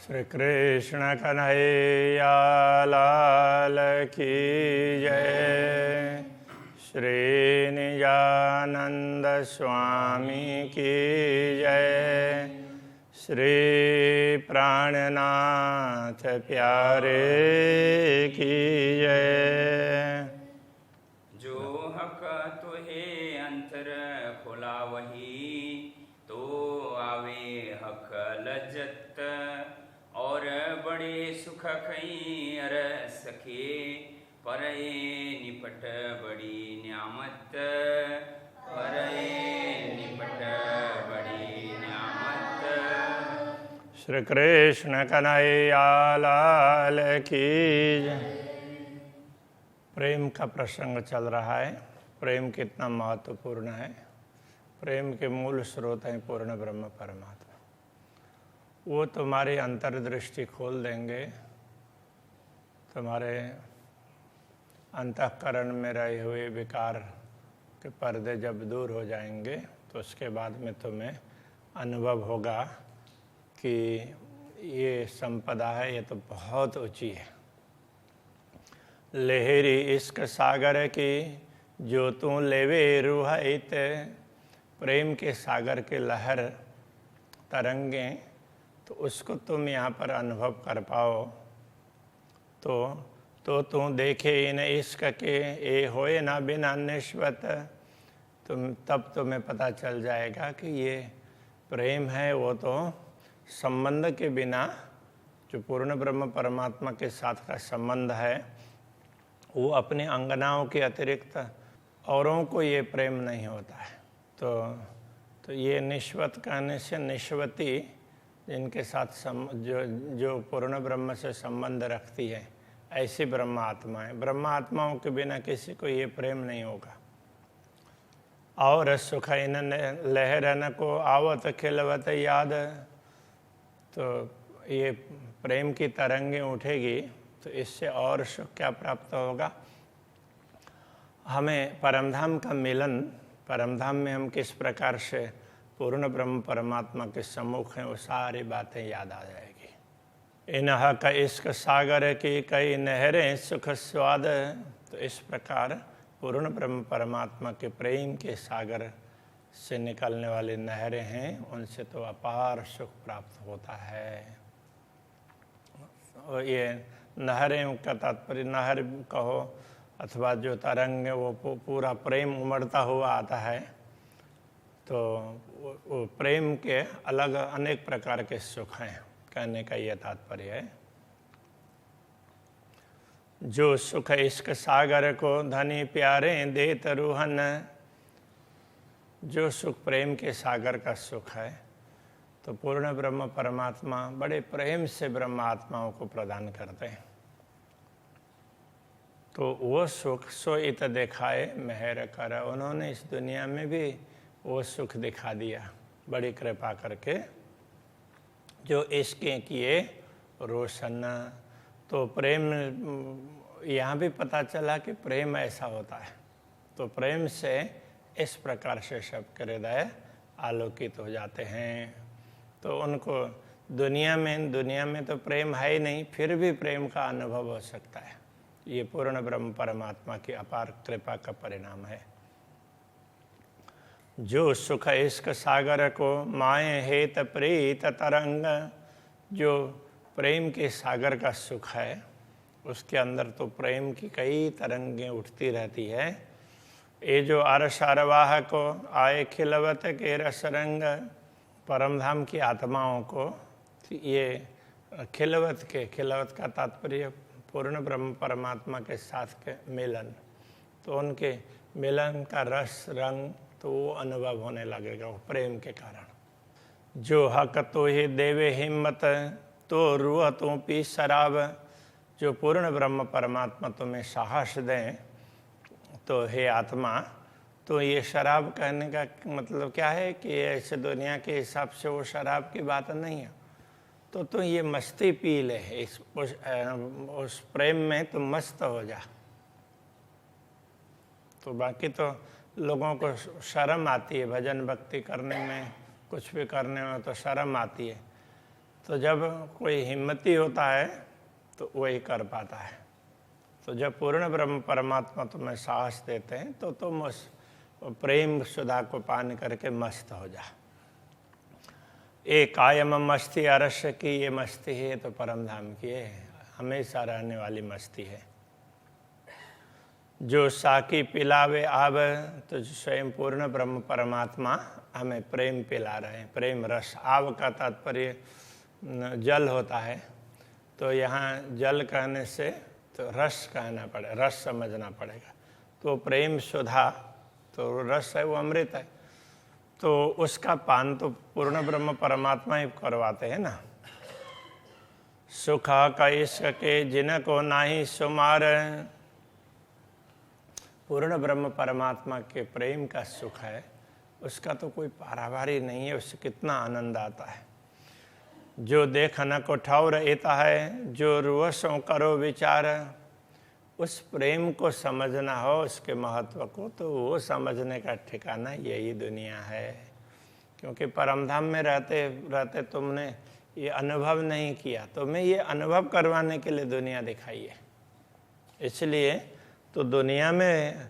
श्री कृष्ण कन्हैया लाल की जय। श्री निजानंद स्वामी की जय। श्री प्राणनाथ प्यारे की जय। जो हक तुहे अंतर खुला वही तो आवे हक लज्जत और बड़े सुख खई अर सखे पर निपट बड़ी न्यामत पर निपट बड़ी न्यामत। श्री कृष्ण कन्हैया लाल की जय। प्रेम का प्रसंग चल रहा है। प्रेम कितना महत्वपूर्ण है। प्रेम के मूल स्रोत हैं पूर्ण ब्रह्म परमात्मा। वो तुम्हारी अंतर्दृष्टि खोल देंगे। तुम्हारे अंतःकरण में रहे हुए विकार के पर्दे जब दूर हो जाएंगे तो उसके बाद में तुम्हें अनुभव होगा कि ये संपदा है, ये तो बहुत ऊंची है। लहरी इश्क सागर की जो तू लेवे रुहाइत। प्रेम के सागर के लहर तरंगे तो उसको तुम यहाँ पर अनुभव कर पाओ तो तू देखे इन इश्क के ए होए ना बिना निश्वत। तब तुम्हें पता चल जाएगा कि ये प्रेम है वो तो संबंध के बिना, जो पूर्ण ब्रह्म परमात्मा के साथ का संबंध है, वो अपने अंगनाओं के अतिरिक्त औरों को ये प्रेम नहीं होता है। तो ये निश्वत कहने से निश्वती, जिनके साथ जो पूर्ण ब्रह्म से संबंध रखती है, ऐसी ब्रह्म आत्माएं। ब्रह्म आत्माओं के बिना किसी को ये प्रेम नहीं होगा। और सुख इन लहरन को आवत खिलवत याद। तो ये प्रेम की तरंगें उठेगी तो इससे और सुख क्या प्राप्त होगा? हमें परमधाम का मिलन, परमधाम में हम किस प्रकार से पूर्ण ब्रह्म परमात्मा के सम्मुख हैं, वो सारी बातें याद आ जाएगी। इन हक इश्क सागर की कई नहरें सुख स्वाद। तो इस प्रकार पूर्ण ब्रह्म परमात्मा के प्रेम के सागर से निकलने वाली नहरें हैं, उनसे तो अपार सुख प्राप्त होता है। और ये नहरें का तात्पर्य नहर कहो अथवा जो तरंग वो पूरा प्रेम उमड़ता हुआ आता है, तो वो प्रेम के अलग अनेक प्रकार के सुख हैं, कहने का यह तात्पर्य है। जो सुख इश्क सागर को धनी प्यारे देत रूहन। जो सुख प्रेम के सागर का सुख है, तो पूर्ण ब्रह्म परमात्मा बड़े प्रेम से ब्रह्म आत्माओं को प्रदान करते हैं। तो वो सुख सो इत दिखाए मेहर कर। उन्होंने इस दुनिया में भी वो सुख दिखा दिया बड़ी कृपा करके। जो इश्क़ें किए रोशन। तो प्रेम यहाँ भी पता चला कि प्रेम ऐसा होता है। तो प्रेम से इस प्रकार से सबके हृदय आलोकित हो जाते हैं। तो उनको दुनिया में तो प्रेम है ही नहीं, फिर भी प्रेम का अनुभव हो सकता है। ये पूर्ण ब्रह्म परमात्मा की अपार कृपा का परिणाम है। जो सुख इश्क सागर को माए हेत प्रीत तरंग। जो प्रेम के सागर का सुख है, उसके अंदर तो प्रेम की कई तरंगें उठती रहती है। ये जो अरस अरवाह को आए खिलवत के रसरंग। परमधाम की आत्माओं को ये खिलवत का तात्पर्य पूर्ण ब्रह्म परमात्मा के साथ के मिलन। तो उनके मिलन का रस रंग तो वो अनुभव होने लगेगा वो प्रेम के कारण। जो हक तो ही देवे हिम्मत तो रूह तो पी शराब। जो पूर्ण ब्रह्म परमात्मा तुम्हें साहस दें, तो हे आत्मा, तो ये शराब कहने का मतलब क्या है कि ऐसे दुनिया के हिसाब से वो शराब की बात नहीं है। तो ये मस्ती पी ले, उस प्रेम में तुम मस्त हो जा। तो बाकी तो लोगों को शर्म आती है भजन भक्ति करने में, कुछ भी करने में तो शर्म आती है। तो जब कोई हिम्मती होता है तो वही कर पाता है। तो जब पूर्ण ब्रह्म परमात्मा तुम्हें साहस देते हैं तो तुम उस प्रेम सुधा को पान करके मस्त हो जा। एक कायम मस्ती अरस्य की ये मस्ती है तो परम धाम की है, हमेशा रहने वाली मस्ती है। जो साकी पिलावे आब, तो स्वयं पूर्ण ब्रह्म परमात्मा हमें प्रेम पिला रहे हैं। प्रेम रस, आव का तात्पर्य जल होता है, तो यहाँ जल कहने से तो रस कहना पड़ेगा, रस समझना पड़ेगा। तो प्रेम सुधा तो रस है, वो अमृत है, तो उसका पान तो पूर्ण ब्रह्म परमात्मा ही करवाते हैं ना। सुख का इश्क के जिनको नाही सुमार, पूर्ण ब्रह्म परमात्मा के प्रेम का सुख है, उसका तो कोई पारावारी नहीं है, उससे कितना आनंद आता है। जो देख न को ठौर एता है, जो रुवसों करो विचार, उस प्रेम को समझना हो, उसके महत्व को, तो वो समझने का ठिकाना यही दुनिया है। क्योंकि परमधाम में रहते रहते तुमने ये अनुभव नहीं किया, तो मैं ये अनुभव करवाने के लिए दुनिया दिखाई है। इसलिए तो दुनिया में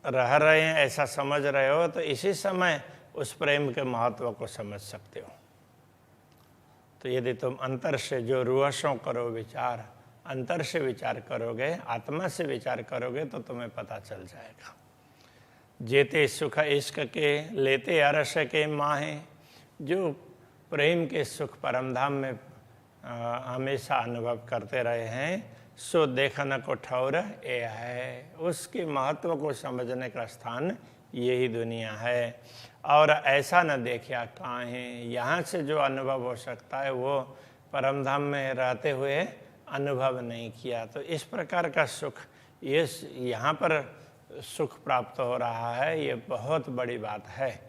रह रहे हैं ऐसा समझ रहे हो, तो इसी समय उस प्रेम के महत्व को समझ सकते हो। तो यदि तुम अंतर से जो रुवसों करो विचार, अंतर से विचार करोगे, आत्मा से विचार करोगे, तो तुम्हें पता चल जाएगा। जेते सुख इश्क के लेते अरस के माहे, जो प्रेम के सुख परमधाम में हमेशा अनुभव करते रहे हैं, सो देखन को ठौर ये है, उसके महत्व को समझने का स्थान यही दुनिया है। और ऐसा न देखिया काहे, यहाँ से जो अनुभव हो सकता है वो परमधाम में रहते हुए अनुभव नहीं किया। तो इस प्रकार का सुख ये यहाँ पर सुख प्राप्त हो रहा है, ये बहुत बड़ी बात है।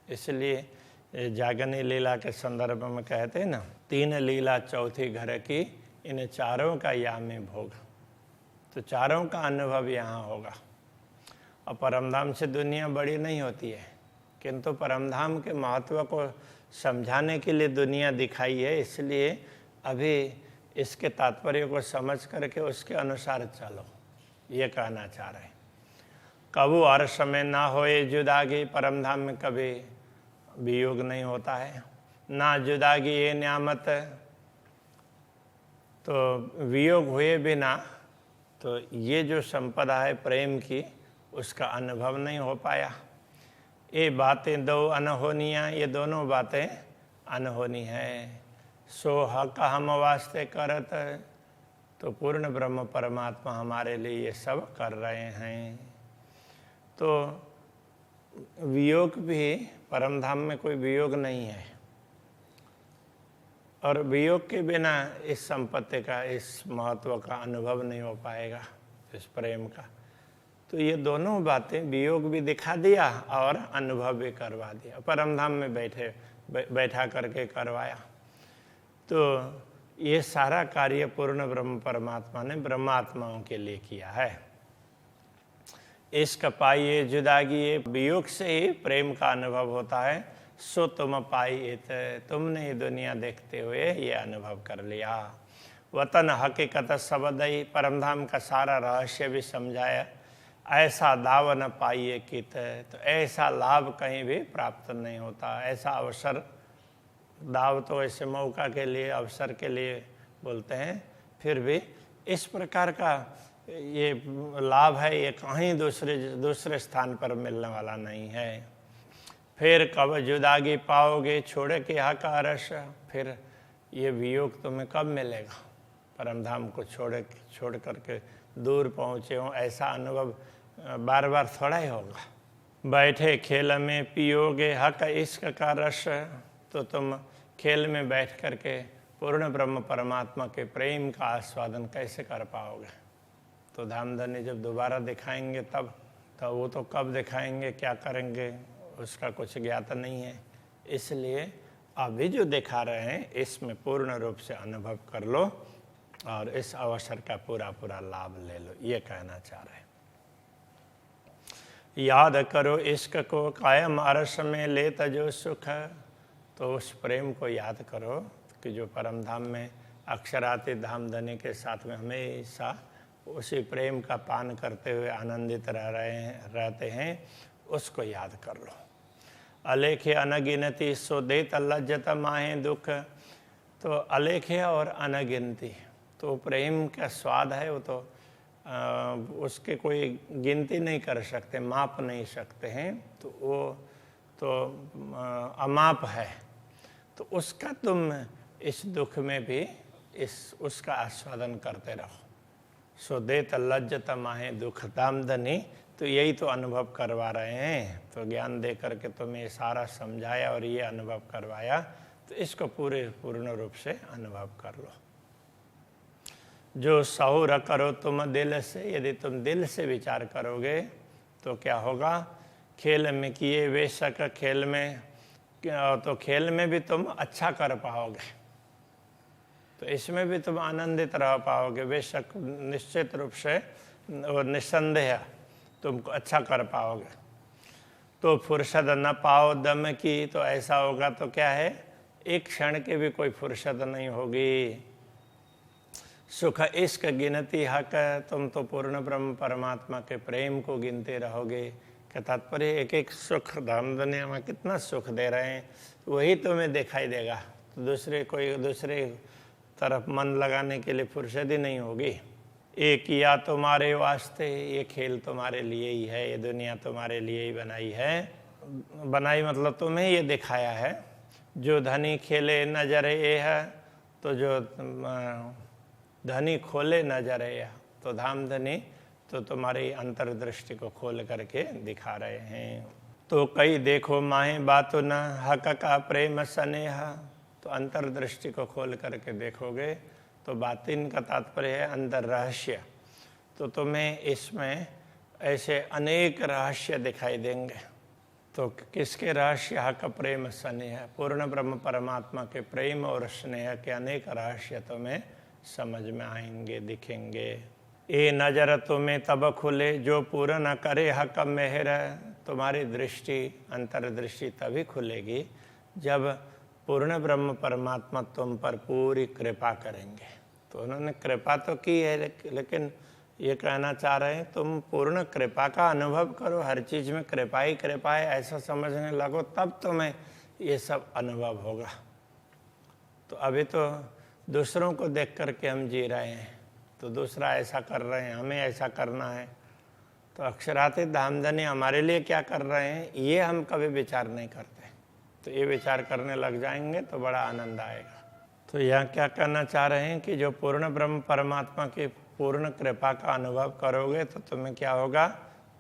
इसलिए जागनी लीला के संदर्भ में कहते हैं ना, तीन लीला चौथी घर की, इन चारों का या में भोग। तो चारों का अनुभव यहाँ होगा। और परमधाम से दुनिया बड़ी नहीं होती है, किंतु परमधाम के महत्व को समझाने के लिए दुनिया दिखाई है। इसलिए अभी इसके तात्पर्य को समझ करके उसके अनुसार चलो, ये कहना चाह रहे हैं। कबू हर समय ना होए जुदागी, परमधाम में कभी वियोग नहीं होता है। ना जुदागी ये न्यामत, तो वियोग हुए बिना तो ये जो संपदा है प्रेम की, उसका अनुभव नहीं हो पाया। ये बातें दो अनहोनियाँ, ये दोनों बातें अनहोनी है। सो हक हम वास्ते करत, तो पूर्ण ब्रह्म परमात्मा हमारे लिए ये सब कर रहे हैं। तो वियोग भी, परमधाम में कोई वियोग नहीं है, और वियोग के बिना इस संपत्ति का, इस महत्व का अनुभव नहीं हो पाएगा, इस प्रेम का। तो ये दोनों बातें, वियोग भी दिखा दिया और अनुभव भी करवा दिया, परमधाम में बैठा करके करवाया। तो ये सारा कार्य पूर्ण ब्रह्म परमात्मा ने ब्रह्मात्माओं के लिए किया है। इश्क पाइए जुदागी, वियोग से ही प्रेम का अनुभव होता है। सो तुम पाइए, तुमने ये दुनिया देखते हुए ये अनुभव कर लिया। वतन हकीकत सबदई, परमधाम का सारा रहस्य भी समझाया। ऐसा दाव न पाइए कित, तो ऐसा लाभ कहीं भी प्राप्त नहीं होता। ऐसा अवसर, दाव तो ऐसे मौका के लिए, अवसर के लिए बोलते हैं, फिर भी इस प्रकार का ये लाभ है, ये कहीं दूसरे स्थान पर मिलने वाला नहीं है। फिर कब जुदागी पाओगे छोड़े के हका रस, फिर ये वियोग तुम्हें कब मिलेगा। परमधाम को छोड़ करके दूर पहुँचे हो, ऐसा अनुभव बार बार थोड़ा ही होगा। बैठे खेल में पियोगे हक इश्क का रस, तो तुम खेल में बैठ करके पूर्ण ब्रह्म परमात्मा के प्रेम का आस्वादन कैसे कर पाओगे। तो धामधनी जब दोबारा दिखाएंगे तब, तो वो तो कब दिखाएंगे, क्या करेंगे, उसका कुछ ज्ञात नहीं है। इसलिए अभी जो दिखा रहे हैं इसमें पूर्ण रूप से अनुभव कर लो और इस अवसर का पूरा पूरा लाभ ले लो, ये कहना चाह रहे हैं। याद करो इश्क को कायम अरस में लेता जो सुख, तो उस प्रेम को याद करो कि जो परम धाम में अक्षरातीत धामधनी के साथ में हमेशा उसी प्रेम का पान करते हुए आनंदित रहते हैं, उसको याद कर लो। अलेखे अनगिनती सो देत लज्जत माहे दुख। तो अलेखे और अनगिनती, तो प्रेम का स्वाद है वो तो उसके कोई गिनती नहीं कर सकते, माप नहीं सकते हैं, तो वो तो अमाप है। तो उसका तुम इस दुख में भी उसका आस्वादन करते रहो। सो देत लज्जत माहे दुख दामदनी, तो यही तो अनुभव करवा रहे हैं। तो ज्ञान दे करके तुम्हें ये सारा समझाया और ये अनुभव करवाया, तो इसको पूर्ण रूप से अनुभव कर लो। जो सहुर करो तुम दिल से, यदि तुम दिल से विचार करोगे तो क्या होगा? खेल में किए बेशक खेल में, तो खेल में भी तुम अच्छा कर पाओगे, तो इसमें भी तुम आनंदित रह पाओगे बेशक, निश्चित रूप से और निस्संदेह तुमको अच्छा कर पाओगे। तो फुर्सत न पाओ दम की, तो ऐसा होगा तो क्या है, एक क्षण की भी कोई फुर्सत नहीं होगी। सुख इश्क गिनती हक, तुम तो पूर्ण ब्रह्म परमात्मा के प्रेम को गिनते रहोगे। क्या तात्पर्य, एक एक सुख धाम दुनिया में कितना सुख दे रहे हैं, वही तुम्हें दिखाई देगा, तो दूसरे तरफ मन लगाने के लिए फुर्सत ही नहीं होगी। एक या तुम्हारे वास्ते, ये खेल तुम्हारे लिए ही है, ये दुनिया तुम्हारे लिए ही बनाई है। बनाई मतलब तुम्हें ये दिखाया है। जो धनी खेले नजर ये है, तो जो धनी खोले नजर ये, तो धाम धनी तो तुम्हारी अंतर्दृष्टि को खोल करके दिखा रहे हैं। तो कई देखो माहे बातो न हक का प्रेम स्नेह, तो अंतर्दृष्टि को खोल करके देखोगे तो बातिन का तात्पर्य है अंतर रहस्य। तो तुम्हें इसमें ऐसे अनेक रहस्य दिखाई देंगे। तो किसके रहस्य? हक प्रेम स्नेह, पूर्ण ब्रह्म परमात्मा के प्रेम और स्नेह के अनेक रहस्य तुम्हें समझ में आएंगे, दिखेंगे। ये नजर तुम्हें तब खुले जो पूर्ण न करे हक मेहर, तुम्हारी दृष्टि अंतर्दृष्टि तभी खुलेगी जब पूर्ण ब्रह्म परमात्मा तुम पर पूरी कृपा करेंगे। तो उन्होंने कृपा तो की है, लेकिन ये कहना चाह रहे हैं तुम पूर्ण कृपा का अनुभव करो, हर चीज़ में कृपा ही कृपा है ऐसा समझने लगो, तब तुम्हें ये सब अनुभव होगा। तो अभी तो दूसरों को देख करके हम जी रहे हैं, तो दूसरा ऐसा कर रहे हैं, हमें ऐसा करना है। तो अक्षरातीत धामधनी हमारे लिए क्या कर रहे हैं, ये हम कभी विचार नहीं करते। तो ये विचार करने लग जाएंगे तो बड़ा आनंद आएगा। तो यहाँ क्या कहना चाह रहे हैं कि जो पूर्ण ब्रह्म परमात्मा की पूर्ण कृपा का अनुभव करोगे तो तुम्हें क्या होगा,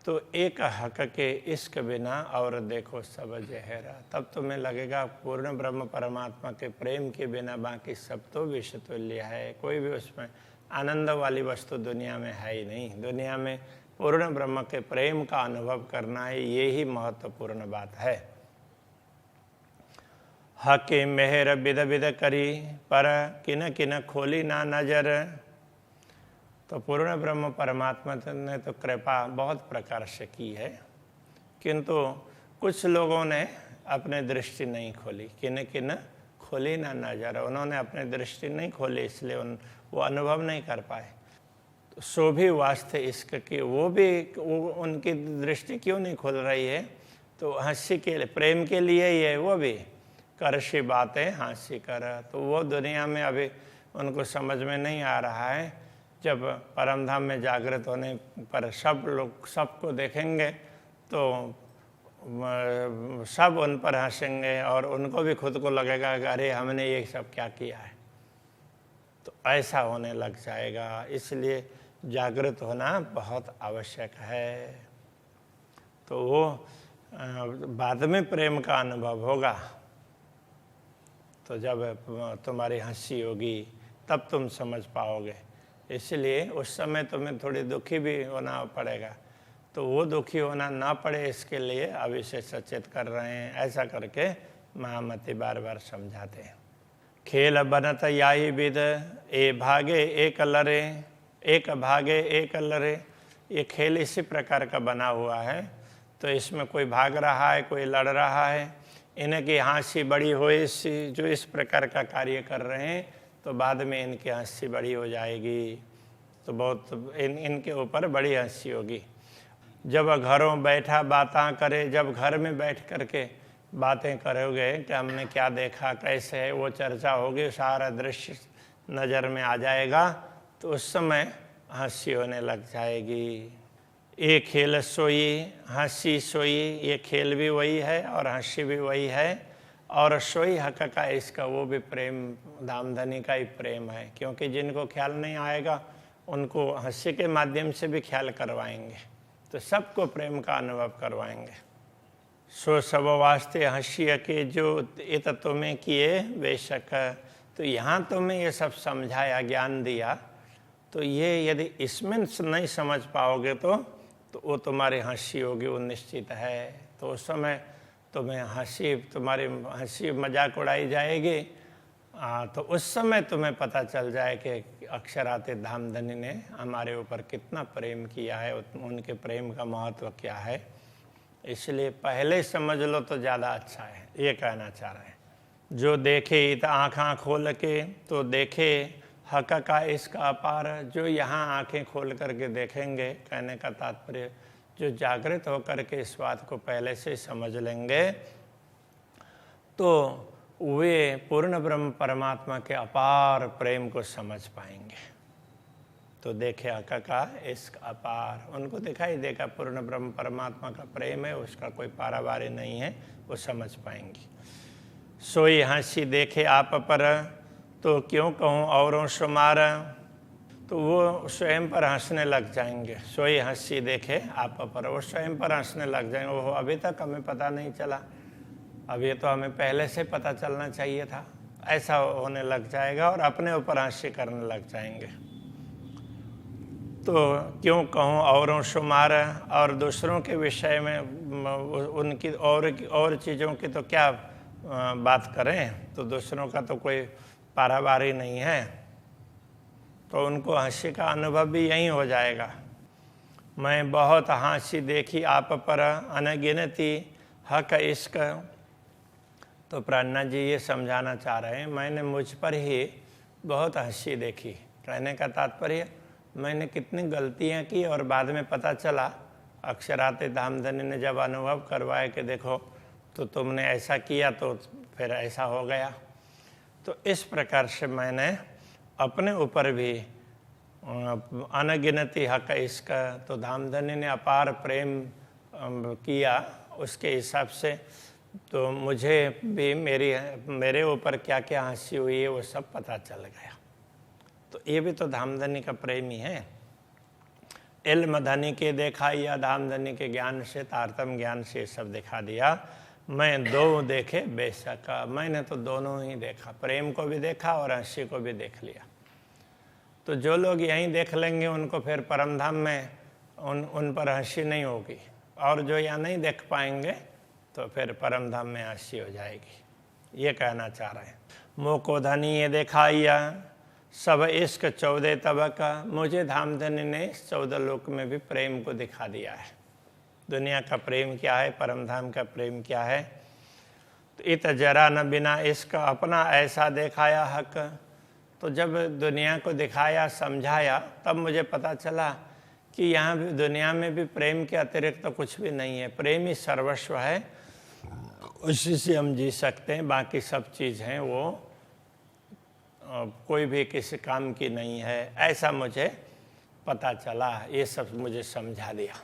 तो एक हक के इश्क बिना और देखो सब जहरा, तब तुम्हें लगेगा पूर्ण ब्रह्म परमात्मा के प्रेम के बिना बाकी सब तो विष तुल्य है, कोई भी उसमें आनंद वाली वस्तु दुनिया में है ही नहीं। दुनिया में पूर्ण ब्रह्म के प्रेम का अनुभव करना है, ये ही महत्वपूर्ण बात है। हके मेहर बिद बिद करी पर किन किन खोली ना नजर, तो पूर्ण ब्रह्म परमात्मा ने तो कृपा बहुत प्रकार से की है, किंतु कुछ लोगों ने अपने दृष्टि नहीं खोली, किन किन खोली ना नजर, उन्होंने अपनी दृष्टि नहीं खोली, इसलिए वो अनुभव नहीं कर पाए। तो सो भी वास्ते इश्क की, वो उनकी दृष्टि क्यों नहीं खोल रही है, तो हंसी के लिए, प्रेम के लिए ही है। वो भी करशी बातें हंसी कर, तो वो दुनिया में अभी उनको समझ में नहीं आ रहा है। जब परमधाम में जागृत होने पर सब लोग सबको देखेंगे तो सब उन पर हंसेंगे और उनको भी खुद को लगेगा कि अरे हमने ये सब क्या किया है। तो ऐसा होने लग जाएगा, इसलिए जागृत होना बहुत आवश्यक है। तो वो बाद में प्रेम का अनुभव होगा। तो जब तुम्हारी हंसी होगी तब तुम समझ पाओगे, इसलिए उस समय तुम्हें थोड़ी दुखी भी होना पड़ेगा। तो वो दुखी होना ना पड़े इसके लिए अभी से सचेत कर रहे हैं। ऐसा करके महामती बार बार समझाते हैं। खेल बनत याही विद ए भागे एक लरे, एक भागे एक लरे, ये खेल इसी प्रकार का बना हुआ है। तो इसमें कोई भाग रहा है, कोई लड़ रहा है। इनकी हंसी बड़ी हो जो इस प्रकार का कार्य कर रहे हैं, तो बाद में इनकी हंसी बड़ी हो जाएगी, तो बहुत इनके ऊपर बड़ी हंसी होगी। जब घरों बैठा बातें करे, जब घर में बैठ करके बातें करोगे कि हमने क्या देखा, कैसे है, वो चर्चा होगी, सारा दृश्य नज़र में आ जाएगा, तो उस समय हंसी होने लग जाएगी। ये खेल सोई हंसी सोई, ये खेल भी वही है और हंसी भी वही है, और सोई हक का इसका वो भी प्रेम धामधनी का ही प्रेम है, क्योंकि जिनको ख्याल नहीं आएगा उनको हंसी के माध्यम से भी ख्याल करवाएंगे, तो सबको प्रेम का अनुभव करवाएंगे। सो सब वास्ते हंसी के जो इत तुम्हें किए बेशक, तो यहाँ तुम्हें ये सब समझाया, ज्ञान दिया, तो ये यदि इसमें नहीं समझ पाओगे तो वो तुम्हारी हंसी होगी, वो निश्चित है। तो उस समय तुम्हें तुम्हारी हंसी मजाक उड़ाई जाएगी, तो उस समय तुम्हें पता चल जाए कि अक्षरातीत धामधनी ने हमारे ऊपर कितना प्रेम किया है, उनके प्रेम का महत्व क्या है। इसलिए पहले समझ लो तो ज़्यादा अच्छा है, ये कहना चाह रहे हैं। जो देखे इत आँखें खोल के, तो देखे हक का इसका अपार, जो यहाँ आंखें खोल करके देखेंगे, कहने का तात्पर्य जो जागृत होकर के इस बात को पहले से समझ लेंगे, तो वे पूर्ण ब्रह्म परमात्मा के अपार प्रेम को समझ पाएंगे। तो देखे हक का इसका अपार, उनको दिखाई देगा पूर्ण ब्रह्म परमात्मा का प्रेम है, उसका कोई पारावारी नहीं है, वो समझ पाएंगी। सोई हंसी देखे आप पर, तो क्यों कहूँ औरों शुमार, तो वो स्वयं पर हंसने लग जाएंगे। सोई हंसी देखे आप पर, वो स्वयं पर हंसने लग जाएंगे। वो अभी तक हमें पता नहीं चला, अब ये तो हमें पहले से पता चलना चाहिए था, ऐसा होने लग जाएगा और अपने ऊपर हंसी करने लग जाएंगे। तो क्यों कहूँ औरों शुमार, और दूसरों के विषय में उनकी और चीज़ों की तो क्या बात करें, तो दूसरों का तो कोई पारावारी नहीं है, तो उनको हंसी का अनुभव भी यही हो जाएगा। मैं बहुत हंसी देखी आप पर अनगिनती हक इश्क, तो प्राणनाथ जी ये समझाना चाह रहे हैं, मैंने मुझ पर ही बहुत हंसी देखी। कहने का तात्पर्य मैंने कितनी गलतियां की और बाद में पता चला, अक्षरातीत धामधनी ने जब अनुभव करवाया कि देखो तो तुमने ऐसा किया तो फिर ऐसा हो गया। तो इस प्रकार से मैंने अपने ऊपर भी अनगिनती हक इसका, तो धामधनी ने अपार प्रेम किया, उसके हिसाब से तो मुझे भी मेरे ऊपर क्या क्या हंसी हुई है वो सब पता चल गया। तो ये भी तो धामधनी का प्रेम ही है। इल्म धनी के देखा या धामधनी के ज्ञान से, तारतम ज्ञान से सब दिखा दिया। मैं दो देखे बेशक, मैंने तो दोनों ही देखा, प्रेम को भी देखा और हंसी को भी देख लिया। तो जो लोग यहीं देख लेंगे उनको फिर परमधाम में उन पर हंसी नहीं होगी, और जो यहाँ नहीं देख पाएंगे तो फिर परमधाम में हंसी हो जाएगी, ये कहना चाह रहे हैं। मोको धनी ये दिखाइया सब इश्क 14 तबका, मुझे धामधनी ने 14 लोक में भी प्रेम को दिखा दिया है। दुनिया का प्रेम क्या है, परमधाम का प्रेम क्या है। तो इत जरा न बिना इसका अपना ऐसा दिखाया हक, तो जब दुनिया को दिखाया समझाया तब मुझे पता चला कि यहाँ भी दुनिया में भी प्रेम के अतिरिक्त तो कुछ भी नहीं है। प्रेम ही सर्वस्व है, उसी से हम जी सकते हैं, बाकी सब चीज़ हैं वो कोई भी किसी काम की नहीं है, ऐसा मुझे पता चला। ये सब मुझे समझा दिया।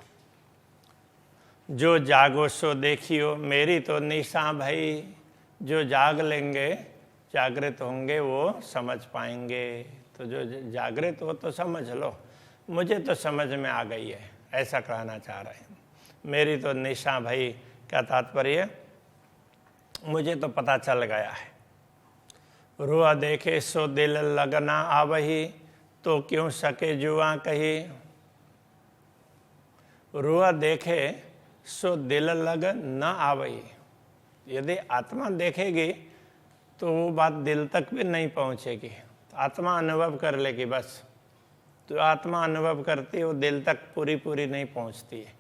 जो जागो सो देखियो, मेरी तो निशा भाई, जो जाग लेंगे जागृत होंगे वो समझ पाएंगे। तो जो जागृत हो तो समझ लो, मुझे तो समझ में आ गई है, ऐसा कहना चाह रहे हैं। मेरी तो निशा भाई का तात्पर्य मुझे तो पता चल गया है। रुआ देखे सो दिल लगना आवही, तो क्यों सके जुआ कही। रुआ देखे सो दिल लग न आवही, यदि आत्मा देखेगी तो वो बात दिल तक भी नहीं पहुंचेगी, तो आत्मा अनुभव कर लेगी बस। तो आत्मा अनुभव करती है, वो दिल तक पूरी नहीं पहुंचती है,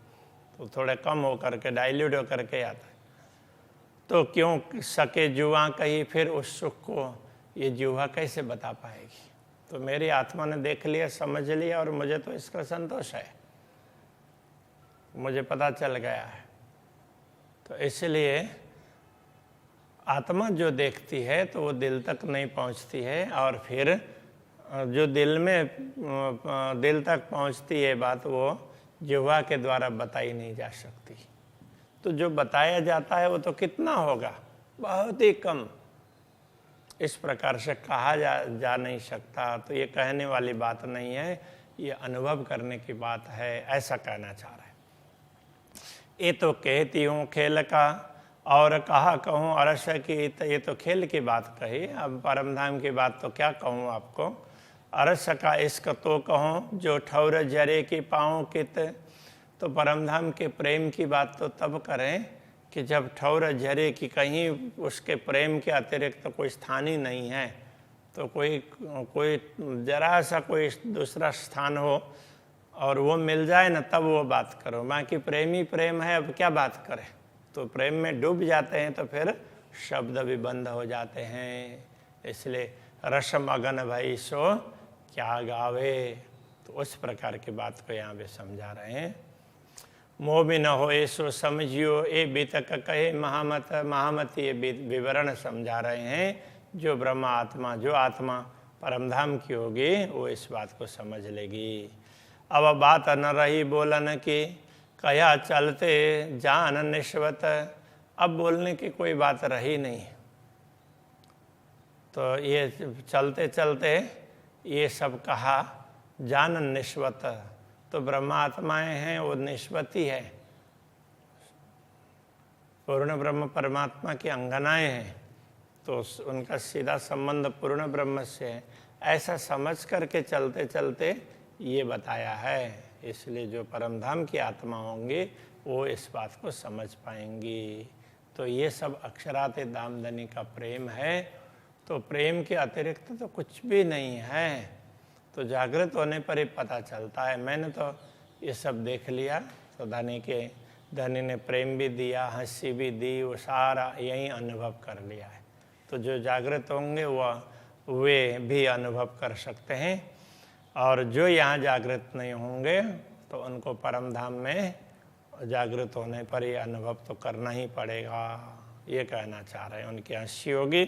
तो थोड़ा कम होकर के डाइल्यूट होकर के आता है। तो क्यों सके जुआ कही फिर उस सुख को ये जुआ कैसे बता पाएगी। तो मेरी आत्मा ने देख लिया, समझ लिया, और मुझे तो इसका संतोष है, मुझे पता चल गया है। तो इसलिए आत्मा जो देखती है तो वो दिल तक नहीं पहुंचती है, और फिर जो दिल तक पहुंचती है बात, वो जिह्वा के द्वारा बताई नहीं जा सकती। तो जो बताया जाता है वो तो कितना होगा, बहुत ही कम। इस प्रकार से कहा जा नहीं सकता। तो ये कहने वाली बात नहीं है, ये अनुभव करने की बात है, ऐसा कहना चाह रहा है। ये तो कहती हूँ खेल का, और कहा कहूँ अरस की। तो ये तो खेल की बात कही, अब परमधाम की बात तो क्या कहूँ आपको। अरस का इश्क तो कहूँ, जो ठौर जरे की पाऊँ कित। तो परमधाम के प्रेम की बात तो तब करें कि जब ठौर जरे की, कहीं उसके प्रेम के अतिरिक्त तो कोई स्थान ही नहीं है। तो कोई जरा सा कोई दूसरा स्थान हो और वो मिल जाए ना, तब वो बात करो। बाकी प्रेम ही प्रेम है, अब क्या बात करें। तो प्रेम में डूब जाते हैं तो फिर शब्द भी बंद हो जाते हैं। इसलिए रसमगन भई सो क्या गावे। तो उस प्रकार की बात को यहाँ पे समझा रहे हैं। मोह भी न हो सो समझियो, ए बीतक कहे महामती। ये विवरण समझा रहे हैं। जो ब्रह्म आत्मा, जो आत्मा परमधाम की होगी, वो इस बात को समझ लेगी। अब बात न रही बोलन की, कया चलते जान निश्वत। अब बोलने की कोई बात रही नहीं। तो ये चलते चलते ये सब कहा, जान निश्वत। तो ब्रह्मात्माएं हैं, वो निष्पत्ति है, पूर्ण ब्रह्म परमात्मा की अंगनाएं हैं। तो उनका सीधा संबंध पूर्ण ब्रह्म से है, ऐसा समझ करके चलते चलते ये बताया है। इसलिए जो परमधाम की आत्मा होंगी वो इस बात को समझ पाएंगी। तो ये सब अक्षरात दामदनी का प्रेम है। तो प्रेम के अतिरिक्त तो कुछ भी नहीं है। तो जागृत होने पर ही पता चलता है। मैंने तो ये सब देख लिया। तो धनी ने प्रेम भी दिया, हंसी भी दी, वो सारा यही अनुभव कर लिया है। तो जो जागृत होंगे वे भी अनुभव कर सकते हैं, और जो यहाँ जागृत नहीं होंगे तो उनको परमधाम में जागृत होने पर ही अनुभव तो करना ही पड़ेगा। ये कहना चाह रहे हैं। उनकी हंसी होगी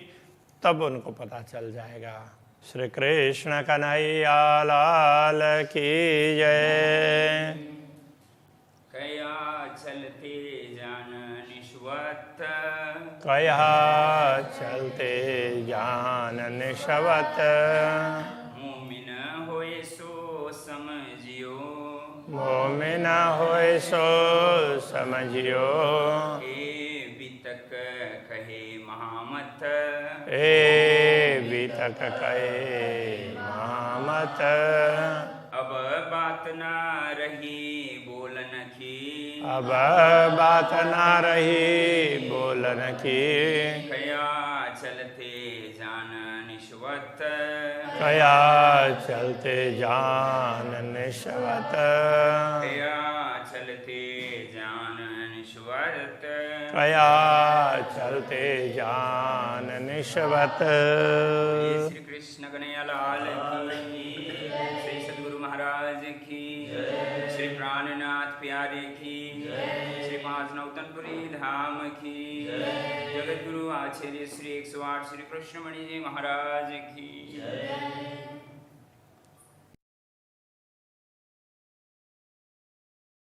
तब उनको पता चल जाएगा। श्री कृष्ण कन्हैया लाल की जय। कया चलते जान निश्वत, कया चलते जान निश्वत। मोमिन होए सो समझियो, मोमिन होए सो समझियो। ए बीतक कहे महामत, ए बीतक कहे महामत। अब बात ना रही बोलन की, अब बात ना रही बोलन की। कया चलते जान निश्वत, कया चलते जान निश्वत। कया चलते जान निश्वत। कया चलते जान निश्वत। श्री कृष्ण कन्हैया लाल की, श्री सद्गुरु महाराज की, श्री प्राणनाथ प्यारे की, श्री पांच नौतनपुरी धाम की, जगत गुरु आचार्य श्री 108 श्री कृष्णमणि जी महाराज की।